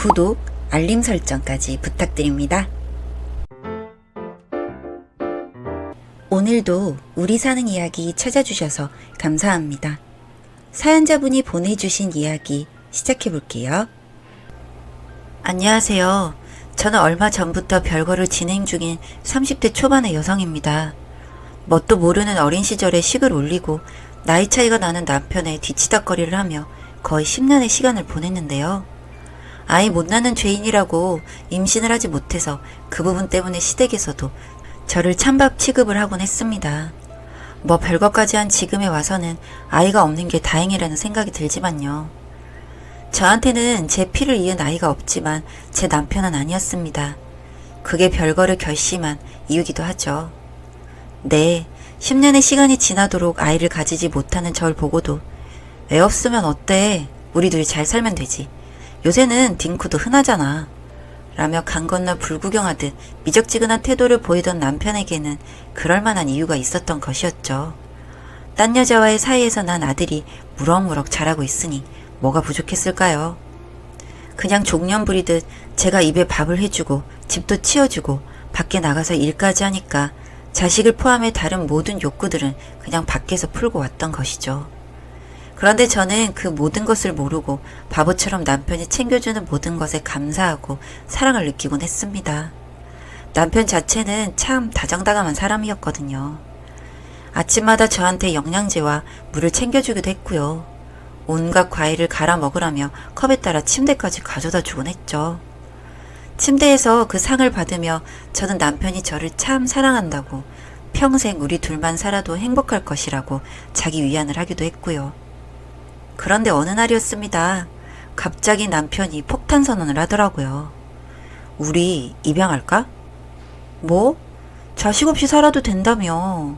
구독, 알림 설정까지 부탁드립니다. 오늘도 우리 사는 이야기 찾아주셔서 감사합니다. 사연자분이 보내주신 이야기 시작해볼게요. 안녕하세요. 저는 얼마 전부터 별거를 진행 중인 30대 초반의 여성입니다. 뭣도 모르는 어린 시절에 식을 올리고 나이 차이가 나는 남편의 뒤치다꺼리를 하며 거의 10년의 시간을 보냈는데요. 아이 못 낳는 죄인이라고 임신을 하지 못해서 그 부분 때문에 시댁에서도 저를 찬밥 취급을 하곤 했습니다. 뭐 별것까지 한 지금에 와서는 아이가 없는 게 다행이라는 생각이 들지만요. 저한테는 제 피를 이은 아이가 없지만 제 남편은 아니었습니다. 그게 별거를 결심한 이유기도 하죠. 네, 10년의 시간이 지나도록 아이를 가지지 못하는 절 보고도 애 없으면 어때? 우리 둘이 잘 살면 되지. 요새는 딩크도 흔하잖아. 라며 강 건너 불구경하듯 미적지근한 태도를 보이던 남편에게는 그럴 만한 이유가 있었던 것이었죠. 딴 여자와의 사이에서 난 아들이 무럭무럭 자라고 있으니 뭐가 부족했을까요? 그냥 종년 부리듯 제가 입에 밥을 해주고 집도 치워주고 밖에 나가서 일까지 하니까 자식을 포함해 다른 모든 욕구들은 그냥 밖에서 풀고 왔던 것이죠. 그런데 저는 그 모든 것을 모르고 바보처럼 남편이 챙겨주는 모든 것에 감사하고 사랑을 느끼곤 했습니다. 남편 자체는 참 다정다감한 사람이었거든요. 아침마다 저한테 영양제와 물을 챙겨주기도 했고요. 온갖 과일을 갈아 먹으라며 컵에 따라 침대까지 가져다 주곤 했죠. 침대에서 그 상을 받으며 저는 남편이 저를 참 사랑한다고 평생 우리 둘만 살아도 행복할 것이라고 자기 위안을 하기도 했고요. 그런데 어느 날이었습니다. 갑자기 남편이 폭탄 선언을 하더라고요. 우리 입양할까? 뭐? 자식 없이 살아도 된다며.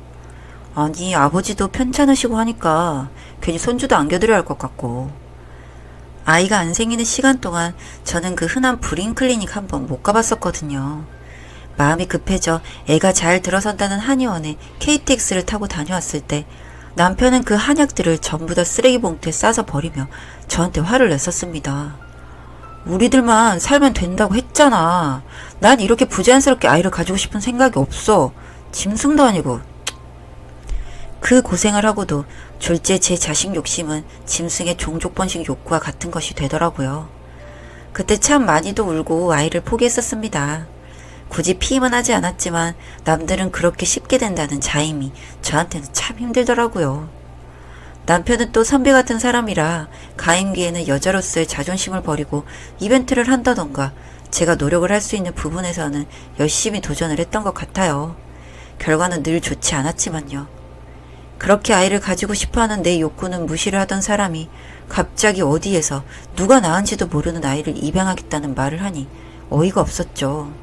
아니 아버지도 편찮으시고 하니까 괜히 손주도 안겨드려야 할 것 같고. 아이가 안 생기는 시간 동안 저는 그 흔한 불임 클리닉 한번 못 가봤었거든요. 마음이 급해져 애가 잘 들어선다는 한의원에 KTX를 타고 다녀왔을 때 남편은 그 한약들을 전부 다 쓰레기 봉투에 싸서 버리며 저한테 화를 냈었습니다. 우리들만 살면 된다고 했잖아. 난 이렇게 부자연스럽게 아이를 가지고 싶은 생각이 없어. 짐승도 아니고. 그 고생을 하고도 졸제 제 자식 욕심은 짐승의 종족번식 욕구와 같은 것이 되더라고요. 그때 참 많이도 울고 아이를 포기했었습니다. 굳이 피임은 하지 않았지만 남들은 그렇게 쉽게 된다는 자임이 저한테는 참 힘들더라고요. 남편은 또 선비 같은 사람이라 가임기에는 여자로서의 자존심을 버리고 이벤트를 한다던가 제가 노력을 할 수 있는 부분에서는 열심히 도전을 했던 것 같아요. 결과는 늘 좋지 않았지만요. 그렇게 아이를 가지고 싶어하는 내 욕구는 무시를 하던 사람이 갑자기 어디에서 누가 낳은지도 모르는 아이를 입양하겠다는 말을 하니 어이가 없었죠.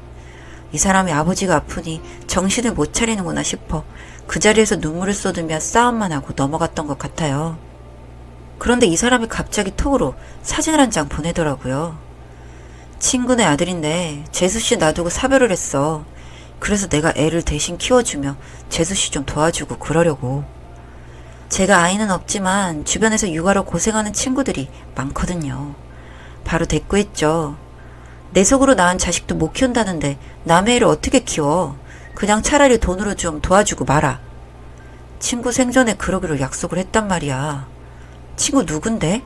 이 사람이 아버지가 아프니 정신을 못 차리는구나 싶어 그 자리에서 눈물을 쏟으며 싸움만 하고 넘어갔던 것 같아요. 그런데 이 사람이 갑자기 톡으로 사진을 한 장 보내더라고요. 친구네 아들인데 재수씨 놔두고 사별을 했어. 그래서 내가 애를 대신 키워주며 재수씨 좀 도와주고 그러려고. 제가 아이는 없지만 주변에서 육아로 고생하는 친구들이 많거든요. 바로 대꾸했죠. 내 속으로 낳은 자식도 못 키운다는데 남의 애를 어떻게 키워? 그냥 차라리 돈으로 좀 도와주고 말아. 친구 생전에 그러기로 약속을 했단 말이야. 친구 누군데?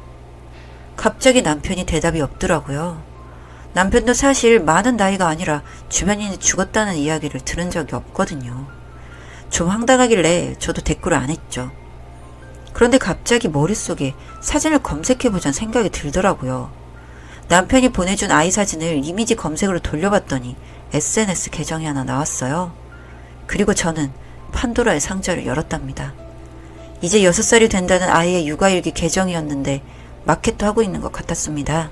갑자기 남편이 대답이 없더라고요. 남편도 사실 많은 나이가 아니라 주변인이 죽었다는 이야기를 들은 적이 없거든요. 좀 황당하길래 저도 댓글을 안 했죠. 그런데 갑자기 머릿속에 사진을 검색해보자는 생각이 들더라고요. 남편이 보내준 아이 사진을 이미지 검색으로 돌려봤더니 SNS 계정이 하나 나왔어요. 그리고 저는 판도라의 상자를 열었답니다. 이제 6살이 된다는 아이의 육아일기 계정이었는데 마켓도 하고 있는 것 같았습니다.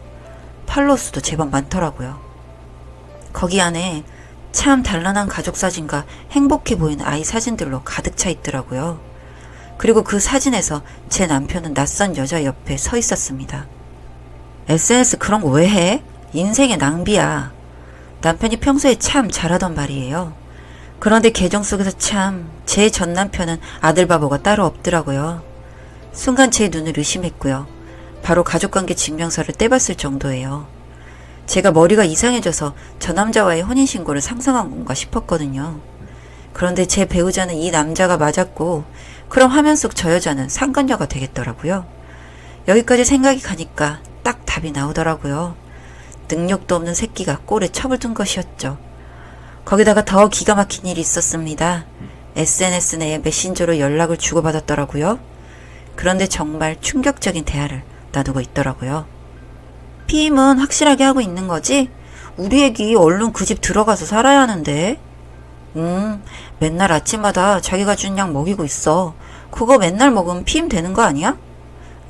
팔로워 수도 제법 많더라고요. 거기 안에 참 단란한 가족 사진과 행복해 보이는 아이 사진들로 가득 차 있더라고요. 그리고 그 사진에서 제 남편은 낯선 여자 옆에 서 있었습니다. SNS 그런 거 왜 해? 인생의 낭비야. 남편이 평소에 참 잘하던 말이에요. 그런데 계정 속에서 참 제 전 남편은 아들 바보가 따로 없더라고요. 순간 제 눈을 의심했고요. 바로 가족관계 증명서를 떼봤을 정도예요. 제가 머리가 이상해져서 저 남자와의 혼인신고를 상상한 건가 싶었거든요. 그런데 제 배우자는 이 남자가 맞았고, 그럼 화면 속 저 여자는 상간녀가 되겠더라고요. 여기까지 생각이 가니까 딱 답이 나오더라고요. 능력도 없는 새끼가 꼴에 첩을 둔 것이었죠. 거기다가 더 기가 막힌 일이 있었습니다. SNS 내에 메신저로 연락을 주고받았더라고요. 그런데 정말 충격적인 대화를 나누고 있더라고요. 피임은 확실하게 하고 있는 거지? 우리 애기 얼른 그 집 들어가서 살아야 하는데. 맨날 아침마다 자기가 준 약 먹이고 있어. 그거 맨날 먹으면 피임 되는 거 아니야?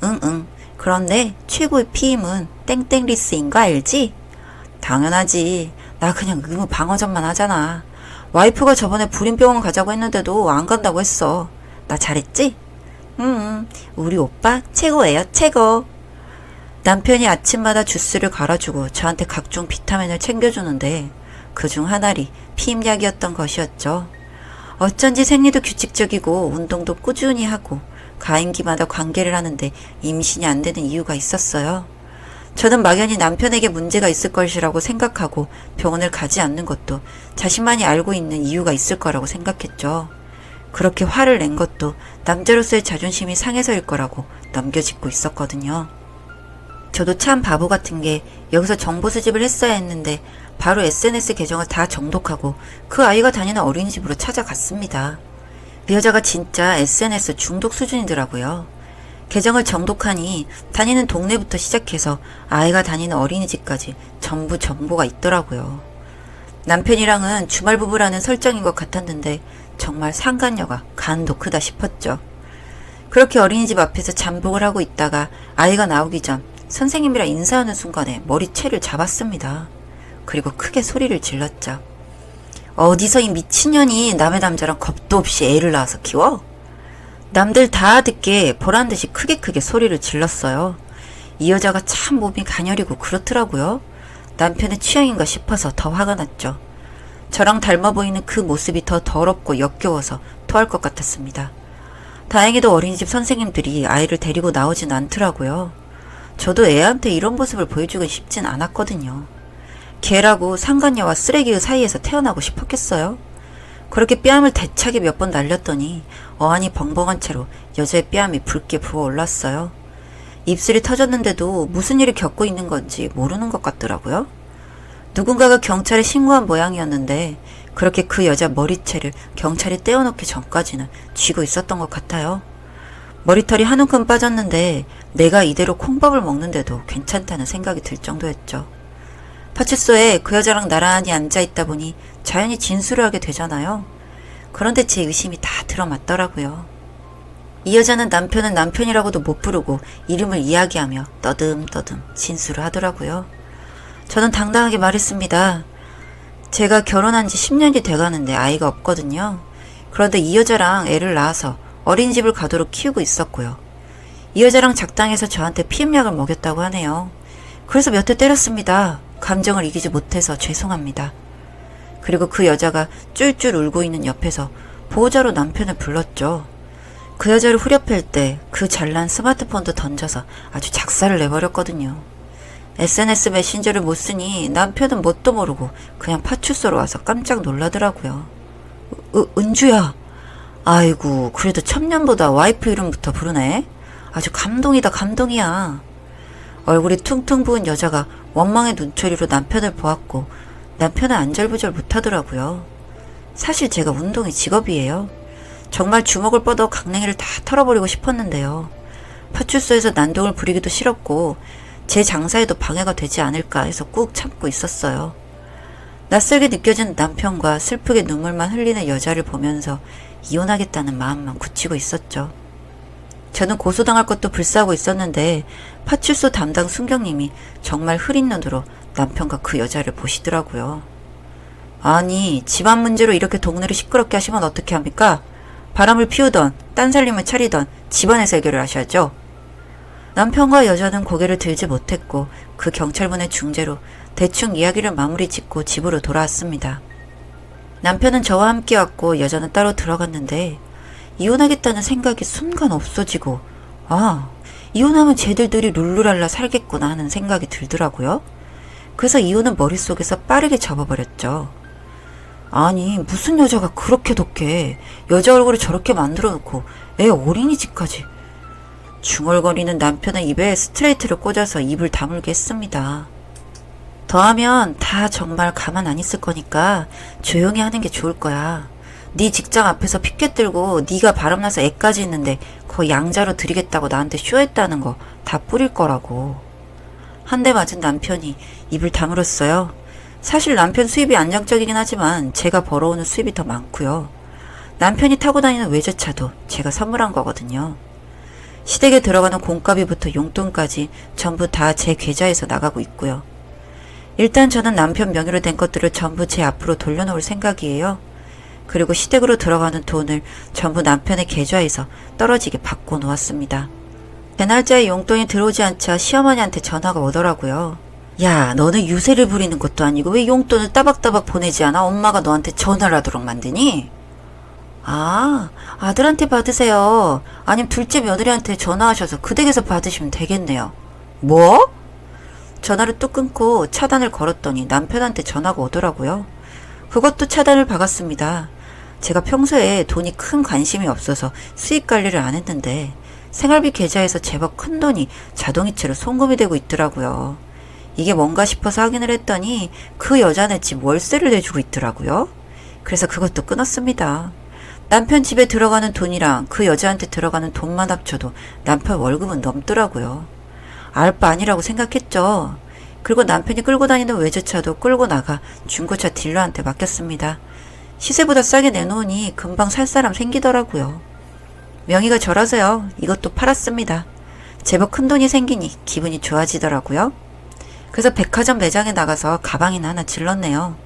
응. 그런데 최고의 피임은 땡땡리스인 거 알지? 당연하지. 나 그냥 의무 방어전만 하잖아. 와이프가 저번에 불임병원 가자고 했는데도 안 간다고 했어. 나 잘했지? 우리 오빠 최고예요, 최고. 남편이 아침마다 주스를 갈아주고 저한테 각종 비타민을 챙겨주는데 그중 하나리 피임약이었던 것이었죠. 어쩐지 생리도 규칙적이고 운동도 꾸준히 하고 가임기마다 관계를 하는데 임신이 안 되는 이유가 있었어요. 저는 막연히 남편에게 문제가 있을 것이라고 생각하고 병원을 가지 않는 것도 자신만이 알고 있는 이유가 있을 거라고 생각했죠. 그렇게 화를 낸 것도 남자로서의 자존심이 상해서일 거라고 넘겨짚고 있었거든요. 저도 참 바보 같은 게 여기서 정보 수집을 했어야 했는데 바로 SNS 계정을 다 정독하고 그 아이가 다니는 어린이집으로 찾아갔습니다. 그 여자가 진짜 SNS 중독 수준이더라고요. 계정을 정독하니 다니는 동네부터 시작해서 아이가 다니는 어린이집까지 전부 정보가 있더라고요. 남편이랑은 주말 부부라는 설정인 것 같았는데 정말 상간녀가 간도 크다 싶었죠. 그렇게 어린이집 앞에서 잠복을 하고 있다가 아이가 나오기 전 선생님이랑 인사하는 순간에 머리채를 잡았습니다. 그리고 크게 소리를 질렀죠. 어디서 이 미친년이 남의 남자랑 겁도 없이 애를 낳아서 키워? 남들 다 듣게 보란듯이 크게 소리를 질렀어요. 이 여자가 참 몸이 가녀리고 그렇더라고요. 남편의 취향인가 싶어서 더 화가 났죠. 저랑 닮아 보이는 그 모습이 더 더럽고 역겨워서 토할 것 같았습니다. 다행히도 어린이집 선생님들이 아이를 데리고 나오진 않더라고요. 저도 애한테 이런 모습을 보여주긴 쉽진 않았거든요. 개라고 상간녀와 쓰레기의 사이에서 태어나고 싶었겠어요? 그렇게 뺨을 대차게 몇 번 날렸더니 어안이 벙벙한 채로 여자의 뺨이 붉게 부어올랐어요. 입술이 터졌는데도 무슨 일을 겪고 있는 건지 모르는 것 같더라고요. 누군가가 경찰에 신고한 모양이었는데 그렇게 그 여자 머리채를 경찰이 떼어놓기 전까지는 쥐고 있었던 것 같아요. 머리털이 한 움큼 빠졌는데 내가 이대로 콩밥을 먹는데도 괜찮다는 생각이 들 정도였죠. 파출소에 그 여자랑 나란히 앉아있다 보니 자연히 진술을 하게 되잖아요. 그런데 제 의심이 다 들어맞더라고요. 이 여자는 남편은 남편이라고도 못 부르고 이름을 이야기하며 떠듬떠듬 진술을 하더라고요. 저는 당당하게 말했습니다. 제가 결혼한 지 10년이 돼가는데 아이가 없거든요. 그런데 이 여자랑 애를 낳아서 어린이집을 가도록 키우고 있었고요. 이 여자랑 작당해서 저한테 피임약을 먹였다고 하네요. 그래서 몇 대 때렸습니다. 감정을 이기지 못해서 죄송합니다. 그리고 그 여자가 쫄쫄 울고 있는 옆에서 보호자로 남편을 불렀죠. 그 여자를 후려팰 때 그 잘난 스마트폰도 던져서 아주 작사를 내버렸거든요. SNS 메신저를 못 쓰니 남편은 뭣도 모르고 그냥 파출소로 와서 깜짝 놀라더라고요. 은주야. 아이고 그래도 천년보다 와이프 이름부터 부르네. 아주 감동이다 감동이야. 얼굴이 퉁퉁 부은 여자가 원망의 눈초리로 남편을 보았고 남편은 안절부절 못하더라고요. 사실 제가 운동이 직업이에요. 정말 주먹을 뻗어 강냉이를 다 털어버리고 싶었는데요. 파출소에서 난동을 부리기도 싫었고 제 장사에도 방해가 되지 않을까 해서 꾹 참고 있었어요. 낯설게 느껴진 남편과 슬프게 눈물만 흘리는 여자를 보면서 이혼하겠다는 마음만 굳히고 있었죠. 저는 고소당할 것도 불사하고 있었는데 파출소 담당 순경님이 정말 흐린 눈으로 남편과 그 여자를 보시더라고요. 아니 집안 문제로 이렇게 동네를 시끄럽게 하시면 어떻게 합니까? 바람을 피우던 딴 살림을 차리던 집안에서 해결을 하셔야죠. 남편과 여자는 고개를 들지 못했고 그 경찰분의 중재로 대충 이야기를 마무리 짓고 집으로 돌아왔습니다. 남편은 저와 함께 왔고 여자는 따로 들어갔는데 이혼하겠다는 생각이 순간 없어지고 이혼하면 쟤들들이 룰루랄라 살겠구나 하는 생각이 들더라고요. 그래서 이혼은 머릿속에서 빠르게 접어버렸죠. 아니, 무슨 여자가 그렇게 독해. 여자 얼굴을 저렇게 만들어 놓고 애 어린이집까지. 중얼거리는 남편의 입에 스트레이트를 꽂아서 입을 다물게 했습니다. 더하면 다 정말 가만 안 있을 거니까 조용히 하는 게 좋을 거야. 네 직장 앞에서 피켓 들고 네가 바람나서 애까지 있는데 거의 양자로 드리겠다고 나한테 쇼했다는 거 다 뿌릴 거라고. 한 대 맞은 남편이 입을 다물었어요. 사실 남편 수입이 안정적이긴 하지만 제가 벌어오는 수입이 더 많고요. 남편이 타고 다니는 외제차도 제가 선물한 거거든요. 시댁에 들어가는 공과비부터 용돈까지 전부 다 제 계좌에서 나가고 있고요. 일단 저는 남편 명의로 된 것들을 전부 제 앞으로 돌려놓을 생각이에요. 그리고 시댁으로 들어가는 돈을 전부 남편의 계좌에서 떨어지게 받고 놓았습니다. 제 날짜에 용돈이 들어오지 않자 시어머니한테 전화가 오더라고요. 야, 너는 유세를 부리는 것도 아니고 왜 용돈을 따박따박 보내지 않아? 엄마가 너한테 전화를 하도록 만드니? 아, 아들한테 받으세요. 아니면 둘째 며느리한테 전화하셔서 그 댁에서 받으시면 되겠네요. 뭐? 전화를 뚝 끊고 차단을 걸었더니 남편한테 전화가 오더라고요. 그것도 차단을 박았습니다. 제가 평소에 돈이 큰 관심이 없어서 수입 관리를 안 했는데 생활비 계좌에서 제법 큰 돈이 자동이체로 송금이 되고 있더라고요. 이게 뭔가 싶어서 확인을 했더니 그 여자네 집 월세를 내주고 있더라고요. 그래서 그것도 끊었습니다. 남편 집에 들어가는 돈이랑 그 여자한테 들어가는 돈만 합쳐도 남편 월급은 넘더라고요. 알 바 아니라고 생각했죠. 그리고 남편이 끌고 다니는 외제차도 끌고 나가 중고차 딜러한테 맡겼습니다. 시세보다 싸게 내놓으니 금방 살 사람 생기더라고요. 명의가 저라서요. 이것도 팔았습니다. 제법 큰 돈이 생기니 기분이 좋아지더라고요. 그래서 백화점 매장에 나가서 가방이나 하나 질렀네요.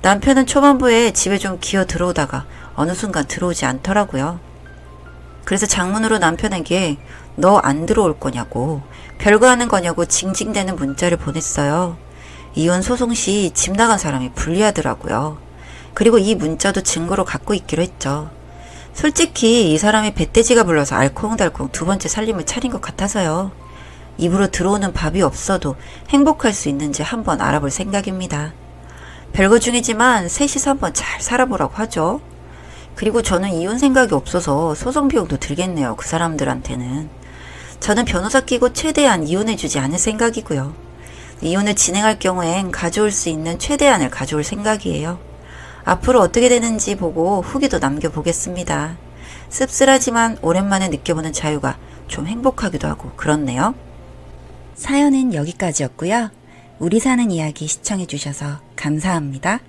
남편은 초반부에 집에 좀 기어 들어오다가 어느 순간 들어오지 않더라고요. 그래서 장문으로 남편에게 너 안 들어올 거냐고, 별거 하는 거냐고 징징대는 문자를 보냈어요. 이혼 소송 시 집 나간 사람이 불리하더라고요. 그리고 이 문자도 증거로 갖고 있기로 했죠. 솔직히 이 사람이 배떼지가 불러서 알콩달콩 두 번째 살림을 차린 것 같아서요. 입으로 들어오는 밥이 없어도 행복할 수 있는지 한번 알아볼 생각입니다. 별거 중이지만 셋이서 한번 잘 살아보라고 하죠. 그리고 저는 이혼 생각이 없어서 소송 비용도 들겠네요. 그 사람들한테는. 저는 변호사 끼고 최대한 이혼해주지 않을 생각이고요. 이혼을 진행할 경우엔 가져올 수 있는 최대한을 가져올 생각이에요. 앞으로 어떻게 되는지 보고 후기도 남겨보겠습니다. 씁쓸하지만 오랜만에 느껴보는 자유가 좀 행복하기도 하고 그렇네요. 사연은 여기까지였고요. 우리 사는 이야기 시청해주셔서 감사합니다.